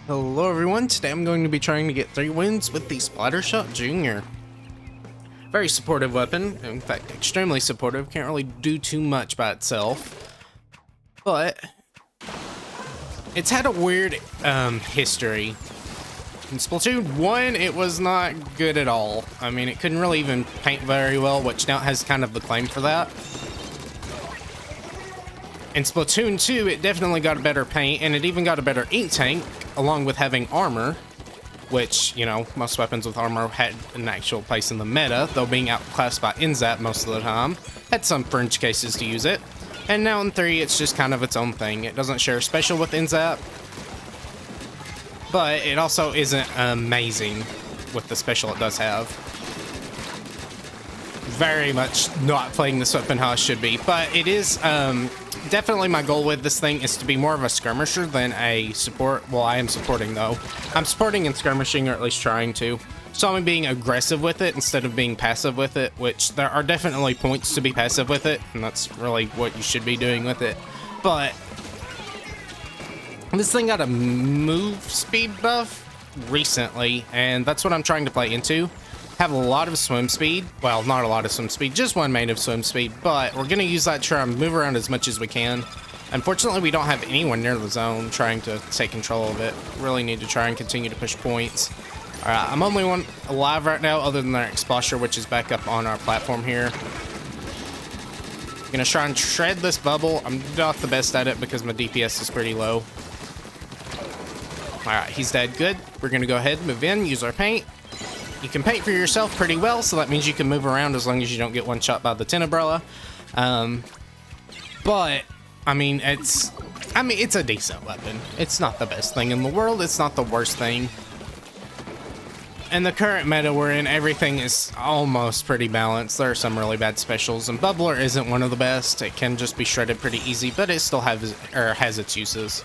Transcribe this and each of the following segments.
Hello everyone, today I'm going to be trying to get 3 wins with the Splattershot Jr. Very supportive weapon, in fact extremely supportive, can't really do too much by itself. But it's had a weird history. In Splatoon 1 it was not good at all. I mean, it couldn't really even paint very well, which now has kind of the claim for that. In Splatoon 2, it definitely got a better paint, and it even got a better ink tank, along with having armor, which, you know, most weapons with armor had an actual place in the meta, though being outclassed by NZAP most of the time. Had some fringe cases to use it. And now in 3, it's just kind of its own thing. It doesn't share special with NZAP, but it also isn't amazing with the special it does have. Very much not playing this weapon how it should be, but it is definitely my goal with this thing is to be more of a skirmisher than a support. Well, I am supporting though. I'm supporting and skirmishing, or at least trying to. So I'm being aggressive with it instead of being passive with it, which there are definitely points to be passive with it, and that's really what you should be doing with it. But this thing got a move speed buff recently, and that's what I'm trying to play into. Have a lot of swim speed. Well, not a lot of swim speed, just one main of swim speed, but we're going to use that to try and move around as much as we can. Unfortunately, we don't have anyone near the zone trying to take control of it. Really need to try and continue to push points. Alright, I'm only one alive right now other than their Explosion, which is back up on our platform here. I'm going to try and shred this bubble. I'm not the best at it because my DPS is pretty low. Alright, he's dead. Good. We're going to go ahead, move in, use our paint. You can paint for yourself pretty well, so that means you can move around as long as you don't get one shot by the tin umbrella. But I mean, it's a decent weapon. It's not the best thing in the world. It's not the worst thing. In the current meta we're in, everything is almost pretty balanced. There are some really bad specials, and Bubbler isn't one of the best. It can just be shredded pretty easy, but it still has its uses.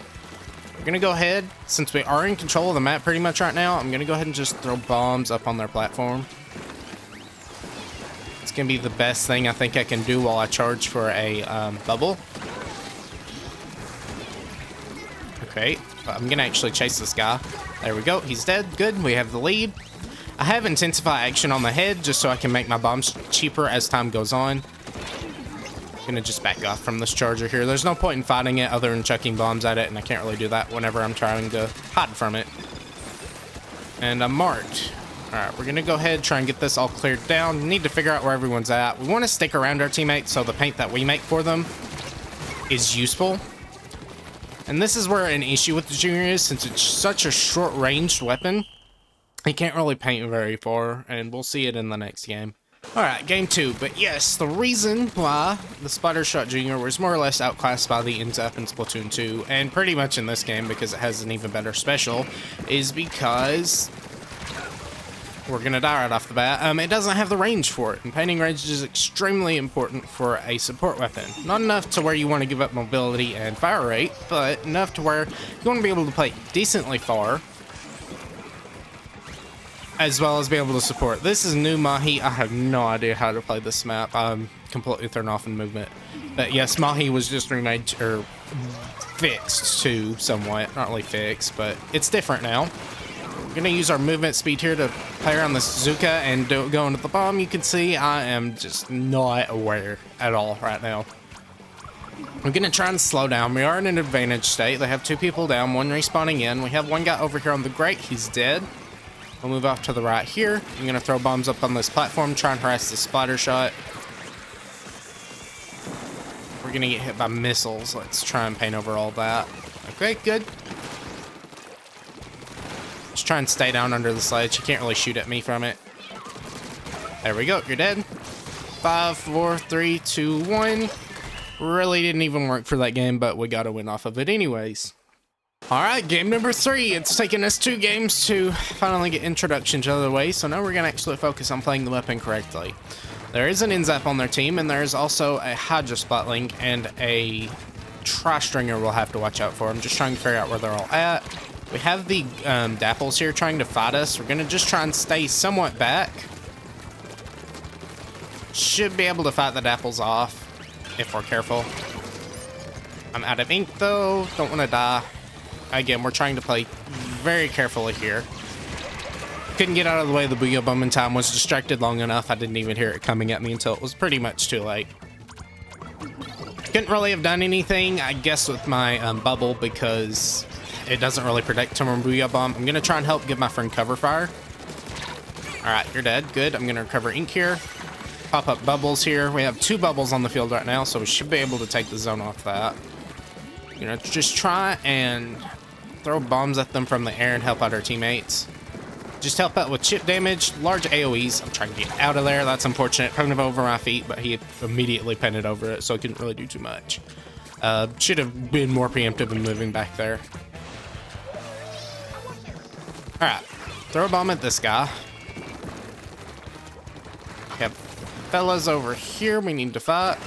We're gonna go ahead, since we are in control of the map pretty much right now, I'm gonna go ahead and just throw bombs up on their platform. It's gonna be the best thing I think I can do while I charge for a bubble. Okay, I'm gonna actually chase this guy. There we go, he's dead. Good, we have the lead. I have intensify action on the head just so I can make my bombs cheaper as time goes on. Gonna just back off from this charger here. There's no point in fighting it other than chucking bombs at it, and I can't really do that whenever I'm trying to hide from it. And I'm marked. Alright, we're gonna go ahead, try and get this all cleared down. We need to figure out where everyone's at. We want to stick around our teammates so the paint that we make for them is useful. And this is where an issue with the Junior is, since it's such a short-ranged weapon. He can't really paint very far, and we'll see it in the next game. Alright, game 2, but yes, the reason why the Splattershot Jr. was more or less outclassed by the NZAP in Splatoon 2, and pretty much in this game because it has an even better special, is because we're gonna die right off the bat. It doesn't have the range for it, and painting range is extremely important for a support weapon. Not enough to where you want to give up mobility and fire rate, but enough to where you want to be able to play decently far, as well as be able to support. This is new Mahi. I have no idea how to play this map. I'm completely thrown off in movement. But yes, Mahi was just remade, or fixed too, somewhat. Not really fixed, but it's different now. We're gonna use our movement speed here to play around this Zuka and go into the bomb. You can see I am just not aware at all right now. We're gonna try and slow down. We are in an advantage state. They have 2 people down, 1 respawning in. We have 1 guy over here on the grate. He's dead. We'll move off to the right here. I'm going to throw bombs up on this platform, try and harass the splatter shot. We're going to get hit by missiles. Let's try and paint over all that. Okay, good. Just try and stay down under the sledge. You can't really shoot at me from it. There we go. You're dead. 5, 4, 3, 2, 1. Really didn't even work for that game, but we got a win off of it anyways. Alright, game number 3. It's taken us 2 games to finally get introduction to the other way, so now we're going to actually focus on playing the weapon correctly. There is an NZAP on their team, and there is also a Hydra Splatling and a Tri-Stringer we'll have to watch out for. I'm just trying to figure out where they're all at. We have the Dapples here trying to fight us. We're going to just try and stay somewhat back. Should be able to fight the Dapples off, if we're careful. I'm out of ink, though. Don't want to die. Again, we're trying to play very carefully here. Couldn't get out of the way of the Booyah Bomb in time. Was distracted long enough. I didn't even hear it coming at me until it was pretty much too late. Couldn't really have done anything, I guess, with my bubble because it doesn't really protect from a Booyah Bomb. I'm going to try and help give my friend cover fire. All right, you're dead. Good. I'm going to recover ink here. Pop up bubbles here. We have 2 bubbles on the field right now, so we should be able to take the zone off that. You know, just try and throw bombs at them from the air and help out our teammates. Just help out with chip damage, large AoEs. I'm trying to get out of there. That's unfortunate. Pwned him over my feet, but he immediately pinned it over it, so I couldn't really do too much. Should have been more preemptive in moving back there. All right, throw a bomb at this guy. We have fellas over here we need to fight.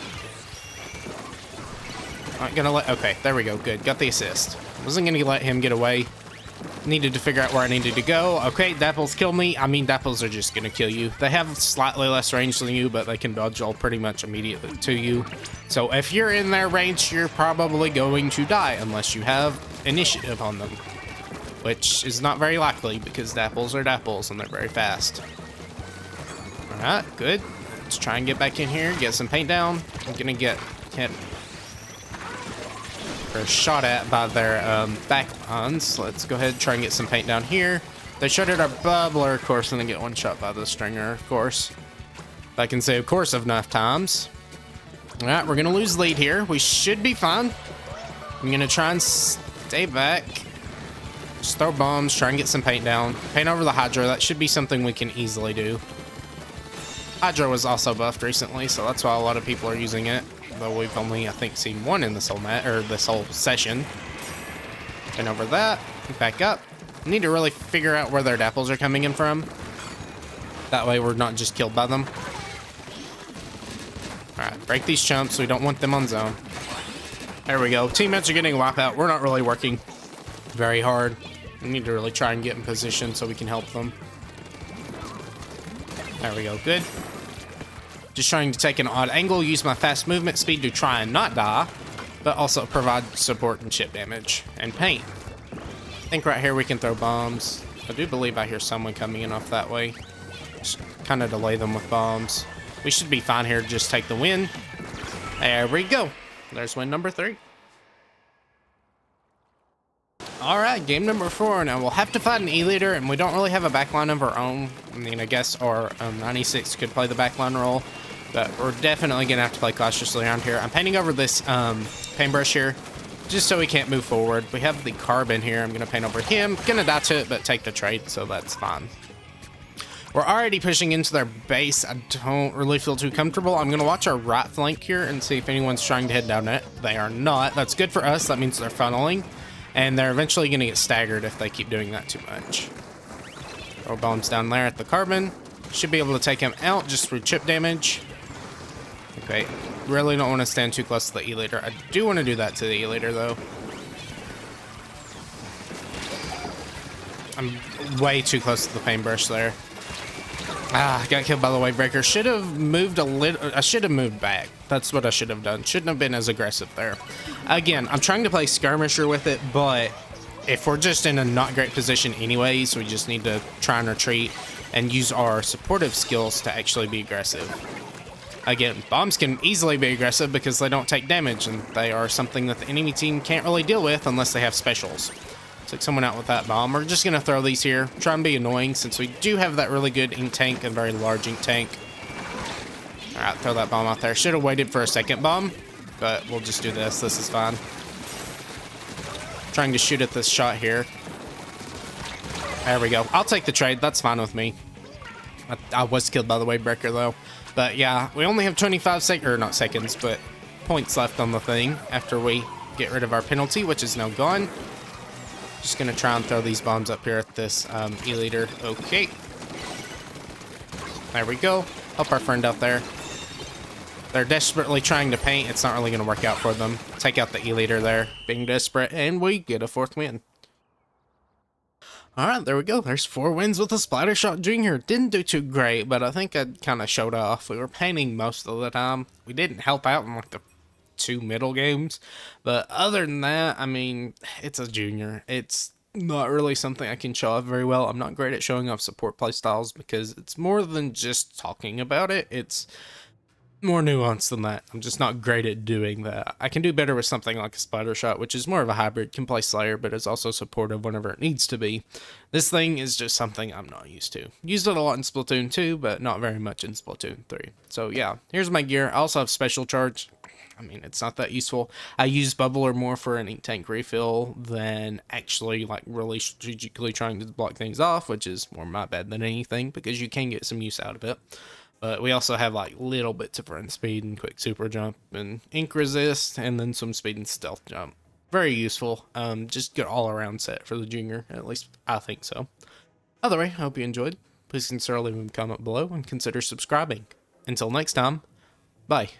Not gonna let, okay, there we go, good. Got the assist. Wasn't gonna let him get away. Needed to figure out where I needed to go. Okay, Dapples kill me. I mean, Dapples are just gonna kill you. They have slightly less range than you, but they can dodge all pretty much immediately to you. So if you're in their range, you're probably going to die unless you have initiative on them, which is not very likely because Dapples are Dapples and they're very fast. All right, good. Let's try and get back in here, get some paint down. I'm gonna get hit or shot at by their back lines. Let's go ahead and try and get some paint down here. They shot at our bubbler, of course, and then get one shot by the stringer, of course. If I can say, of course, enough times. All right, we're gonna lose lead here. We should be fine. I'm gonna try and stay back. Just throw bombs, try and get some paint down. Paint over the Hydra. That should be something we can easily do. Hydra was also buffed recently, so that's why a lot of people are using it. Though we've only, I think, seen one in this whole this whole session. And over that, back up. Need to really figure out where their Dapples are coming in from. That way we're not just killed by them. Alright, break these chumps. We don't want them on zone. There we go. Teammates are getting wiped out. We're not really working very hard. We need to really try and get in position so we can help them. There we go. Good. Just trying to take an odd angle, use my fast movement speed to try and not die, but also provide support and chip damage and paint. I think right here we can throw bombs. I do believe I hear someone coming in off that way. Just kind of delay them with bombs. We should be fine here to just take the win. There we go. There's win number 3. All right, game number 4. Now we'll have to fight an E-leader, and we don't really have a backline of our own. I mean, I guess our 96 could play the backline role, but we're definitely gonna have to play cautiously around here. I'm painting over this paintbrush here, just so we can't move forward. We have the carbon here. I'm gonna paint over him. Gonna die to it, but take the trade, so that's fine. We're already pushing into their base. I don't really feel too comfortable. I'm gonna watch our right flank here and see if anyone's trying to head down it. They are not. That's good for us. That means they're funneling. And they're eventually going to get staggered if they keep doing that too much. Throw bombs down there at the carbon. Should be able to take him out just through chip damage. Okay, really don't want to stand too close to the E-leader. I do want to do that to the E-leader, though. I'm way too close to the paintbrush there. Ah, got killed by the wave breaker. Should have moved a little. I should have moved back. That's what I should have done. Shouldn't have been as aggressive there. Again, I'm trying to play skirmisher with it, but if we're just in a not great position anyways, we just need to try and retreat and use our supportive skills to actually be aggressive. Again, bombs can easily be aggressive because they don't take damage, and they are something that the enemy team can't really deal with unless they have specials. Took someone out with that bomb. We're just going to throw these here. Try and be annoying since we do have that really good ink tank, a very large ink tank. Alright, throw that bomb out there. Should have waited for a second bomb, but we'll just do this. This is fine. Trying to shoot at this shot here. There we go. I'll take the trade. That's fine with me. I was killed by the wave breaker though. But yeah, we only have 25 seconds, or not seconds, but points left on the thing after we get rid of our penalty, which is now gone. Just gonna try and throw these bombs up here at this E-leader. Okay. There we go. Help our friend out there. They're desperately trying to paint. It's not really gonna work out for them. Take out the E-leader there, being desperate, and we get a 4th win. Alright, there we go. There's 4 wins with the Splattershot Jr. Didn't do too great, but I think I kind of showed off. We were painting most of the time. We didn't help out in like the 2 middle games, but other than that, I mean, it's a junior. It's not really something I can show off very well. I'm not great at showing off support playstyles because it's more than just talking about it. It's more nuanced than that. I'm just not great at doing that. I can do better with something like a Splattershot, which is more of a hybrid, can play Slayer, but is also supportive whenever it needs to be. This thing is just something I'm not used to. Used it a lot in Splatoon 2, but not very much in Splatoon 3. So yeah, here's my gear. I also have Special Charge. I mean, it's not that useful. I use Bubbler more for an ink tank refill than actually like really strategically trying to block things off, which is more my bad than anything because you can get some use out of it. But we also have like little bits of run speed and quick super jump and ink resist and then some speed and stealth jump. Very useful. Just good all around set for the junior, at least I think so. Either way, I hope you enjoyed. Please consider leaving a comment below and consider subscribing. Until next time, bye.